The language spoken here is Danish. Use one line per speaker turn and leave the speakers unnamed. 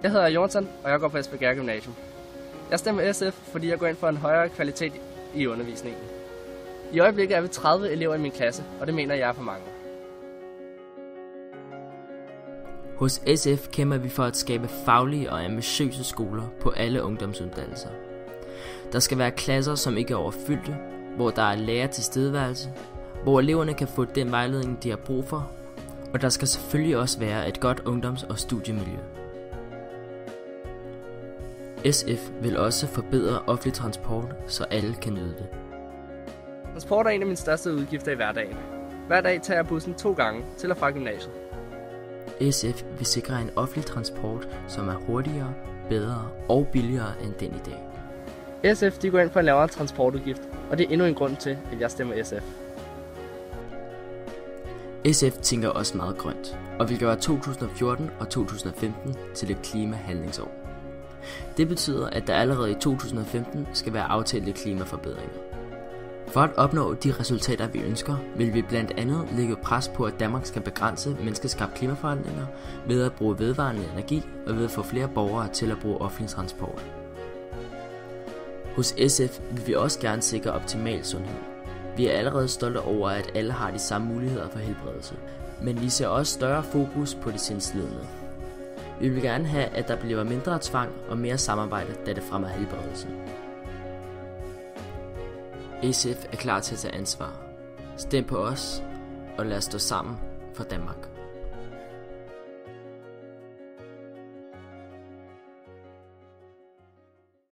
Jeg hedder Jonathan, og jeg går på Esbjerg Gymnasium. Jeg stemmer SF, fordi jeg går ind for en højere kvalitet i undervisningen. I øjeblikket er vi 30 elever i min klasse, og det mener jeg er for mange.
Hos SF kæmper vi for at skabe faglige og ambitiøse skoler på alle ungdomsuddannelser. Der skal være klasser, som ikke er overfyldte, hvor der er lærer tilstedeværelse, hvor eleverne kan få den vejledning, de har brug for, og der skal selvfølgelig også være et godt ungdoms- og studiemiljø. SF vil også forbedre offentlig transport, så alle kan nyde det.
Transport er en af mine største udgifter i hverdagen. Hver dag tager jeg bussen 2 gange til og fra gymnasiet.
SF vil sikre en offentlig transport, som er hurtigere, bedre og billigere end den i dag.
SF de går ind for en lavere transportudgift, og det er endnu en grund til, at jeg stemmer SF.
SF tænker også meget grønt, og vil gøre 2014 og 2015 til et klimahandlingsår. Det betyder, at der allerede i 2015 skal være aftalte klimaforbedringer. For at opnå de resultater, vi ønsker, vil vi blandt andet lægge pres på, at Danmark skal begrænse menneskeskabte klimaforandringer ved at bruge vedvarende energi og ved at få flere borgere til at bruge offentlig transport. Hos SF vil vi også gerne sikre optimal sundhed. Vi er allerede stolte over, at alle har de samme muligheder for helbredelse, men vi ser også større fokus på de sindslidende. Vi vil gerne have, at der bliver mindre tvang og mere samarbejde, da det fremmer helbredelsen. SF er klar til at tage ansvar. Stem på os, og lad os stå sammen for Danmark.